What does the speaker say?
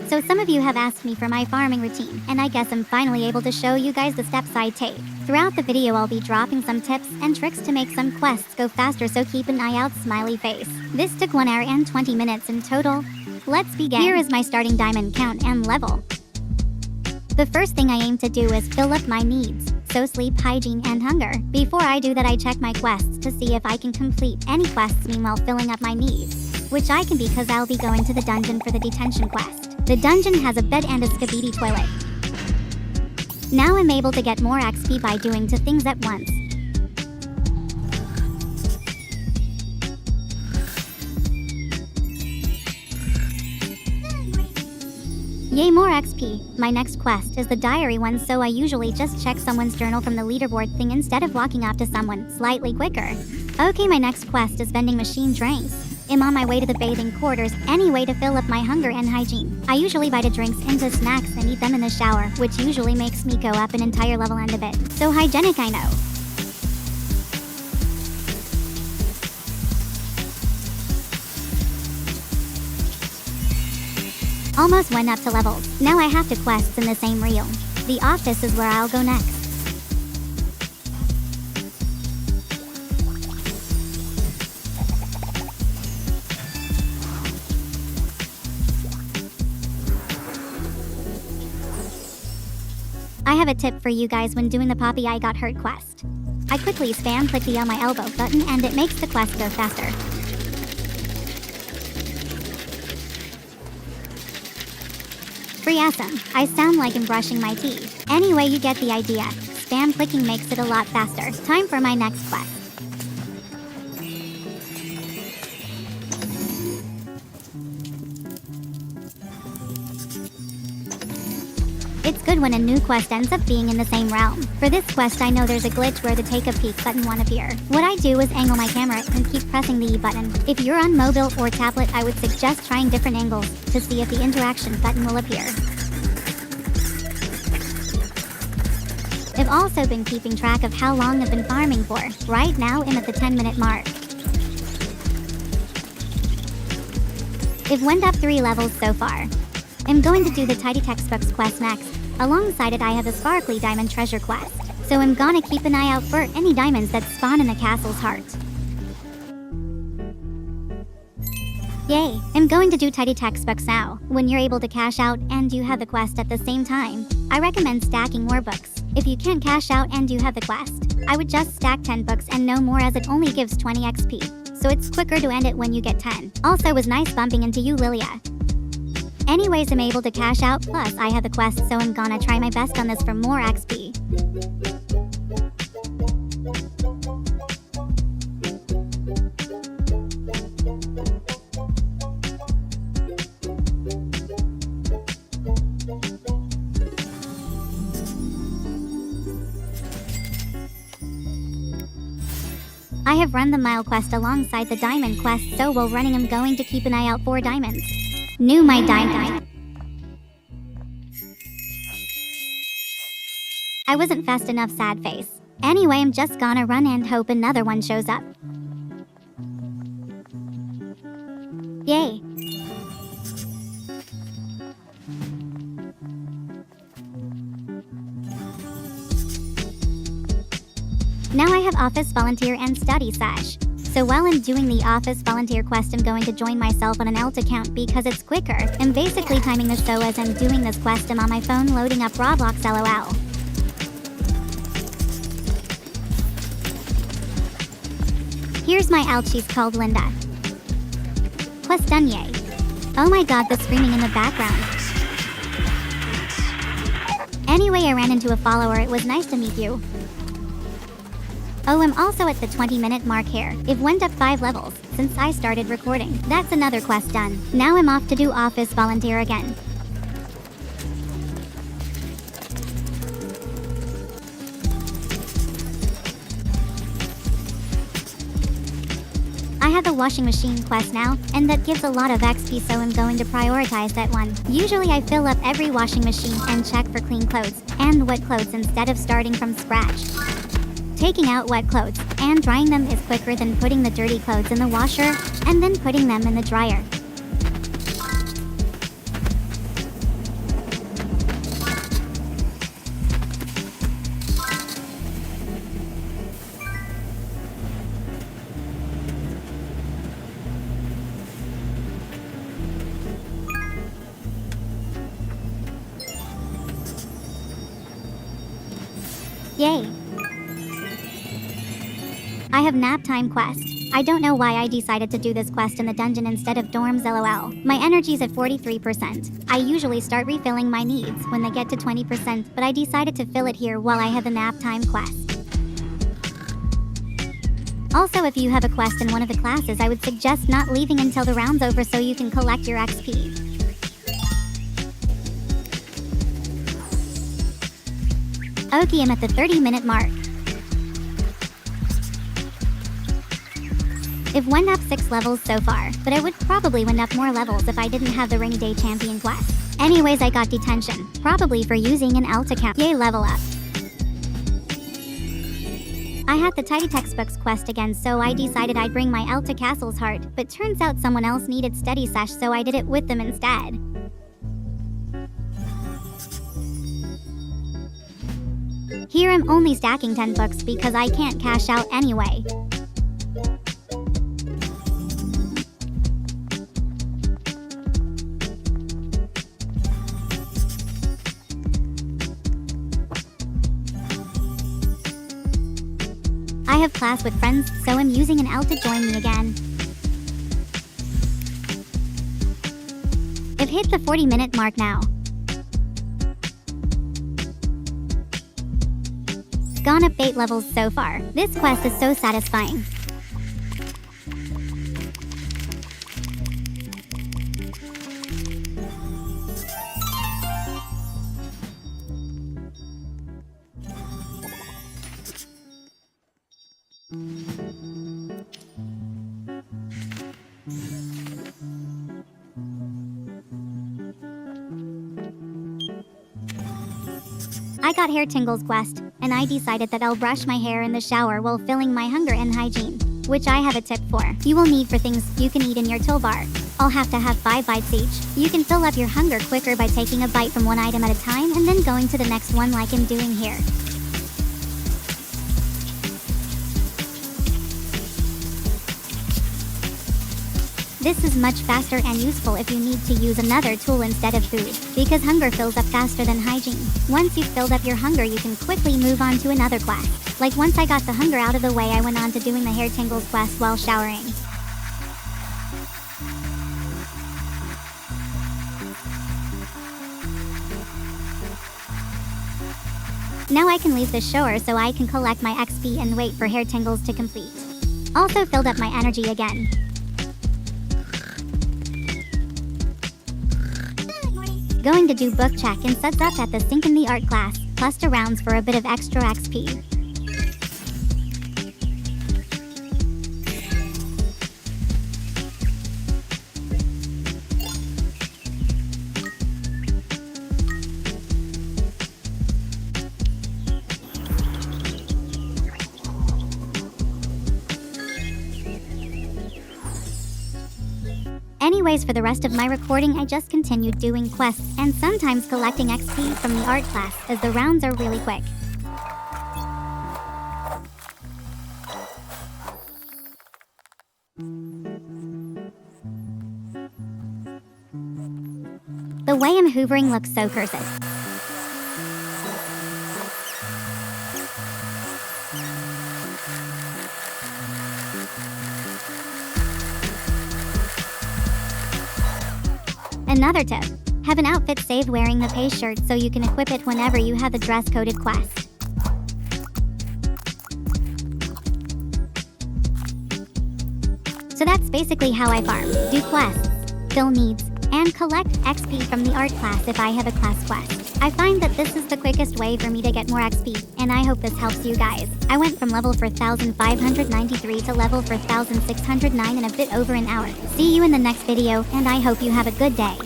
So some of you have asked me for my farming routine, and I guess I'm finally able to show you guys the steps I take. Throughout the video I'll be dropping some tips and tricks to make some quests go faster, so keep an eye out, smiley face. This took 1 hour and 20 minutes in total. Let's begin. Here is my starting diamond count and level. The first thing I aim to do is fill up my needs, so sleep, hygiene, and hunger. Before I do that I check my quests to see if I can complete any quests meanwhile filling up my needs, which I can because I'll be going to the dungeon for the detention quest. The dungeon has a bed and a skibidi toilet. Now I'm able to get more XP by doing 2 things at once. Yay, more XP. My next quest is the diary one, so I usually just check someone's journal from the leaderboard thing instead of walking up to someone slightly quicker. Okay, my next quest is vending machine drinks. I'm on my way to the bathing quarters anyway to fill up my hunger and hygiene. I usually bite the drinks into snacks and eat them in the shower, which usually makes me go up an entire level and a bit. So hygienic, I know. Almost went up to levels. Now I have 2 quests in the same reel. The office is where I'll go next. I have a tip for you guys when doing the Poppy I Got Hurt quest. I quickly spam click the on my elbow button and it makes the quest go faster. Free awesome. I sound like I'm brushing my teeth. Anyway, you get the idea. Spam clicking makes it a lot faster. Time for my next quest. It's good when a new quest ends up being in the same realm. For this quest I know there's a glitch where the take a peek button won't appear. What I do is angle my camera and keep pressing the E button. If you're on mobile or tablet I would suggest trying different angles to see if the interaction button will appear. I've also been keeping track of how long I've been farming for. Right now I'm at the 10-minute mark. I've went up 3 levels so far. I'm going to do the Tidy Textbooks quest next. Alongside it I have a sparkly diamond treasure quest, so I'm gonna keep an eye out for any diamonds that spawn in the castle's heart. Yay! I'm going to do Tidy Textbooks now. When you're able to cash out and you have the quest at the same time, I recommend stacking more books. If you can't cash out and you have the quest, I would just stack 10 books and no more, as it only gives 20 XP, so it's quicker to end it when you get 10. Also, it was nice bumping into you, Lilia. Anyways, I'm able to cash out, plus I have the quest, so I'm gonna try my best on this for more XP. I have run the mile quest alongside the diamond quest, so while running I'm going to keep an eye out for diamonds. New my diamond. I wasn't fast enough, sad face. Anyway, I'm just gonna run and hope another one shows up. Yay. Now I have office volunteer and study sash. So while I'm doing the office volunteer quest I'm going to join myself on an alt account because it's quicker. I'm basically timing this, so as I'm doing this quest I'm on my phone loading up Roblox, LOL. Here's my alt, she's called Linda. Quest done, yay. Oh my god, the screaming in the background. Anyway, I ran into a follower, it was nice to meet you. Oh, I'm also at the 20-minute mark here. It went up 5 levels since I started recording. That's another quest done. Now I'm off to do office volunteer again. I have the washing machine quest now, and that gives a lot of XP, so I'm going to prioritize that one. Usually I fill up every washing machine and check for clean clothes and wet clothes instead of starting from scratch. Taking out wet clothes and drying them is quicker than putting the dirty clothes in the washer and then putting them in the dryer. Yay! I have nap time quest. I don't know why I decided to do this quest in the dungeon instead of dorms lol. My energy's at 43%. I usually start refilling my needs when they get to 20%, but I decided to fill it here while I have the nap time quest. Also, if you have a quest in one of the classes, I would suggest not leaving until the round's over so you can collect your XP. Okay, I'm at the 30-minute mark. I've went up 6 levels so far, but I would probably went up more levels if I didn't have the rainy day champion quest. Anyways, I got detention, probably for using an alt account. Yay, level up. I had the tidy textbooks quest again, so I decided I'd bring my alt to Castle's Heart, but turns out someone else needed study sesh, so I did it with them instead. Here I'm only stacking 10 books because I can't cash out anyway. I have class with friends, so I'm using an alt to join me again. I've hit the 40-minute mark now. Gone up 8 levels so far. This quest is so satisfying. I got hair tingles quest, and I decided that I'll brush my hair in the shower while filling my hunger and hygiene, which I have a tip for. You will need for things you can eat in your toolbar. I'll have to have 5 bites each. You can fill up your hunger quicker by taking a bite from one item at a time and then going to the next one like I'm doing here. This is much faster and useful if you need to use another tool instead of food, because hunger fills up faster than hygiene. Once you've filled up your hunger, you can quickly move on to another quest. Like once I got the hunger out of the way, I went on to doing the hair tingles quest while showering. Now I can leave the shower so I can collect my XP and wait for hair tingles to complete. Also filled up my energy again. Going to do book check and suds up at the sink in the art class, plus 2 rounds for a bit of extra XP. Anyways, for the rest of my recording, I just continued doing quests and sometimes collecting XP from the art class, as the rounds are really quick. The way I'm hoovering looks so cursed. Another tip, have an outfit saved wearing the pay shirt so you can equip it whenever you have the dress-coded quest. So that's basically how I farm, do quests, fill needs, and collect XP from the art class if I have a class quest. I find that this is the quickest way for me to get more XP, and I hope this helps you guys. I went from level 4593 to level 4609 in a bit over an hour. See you in the next video, and I hope you have a good day.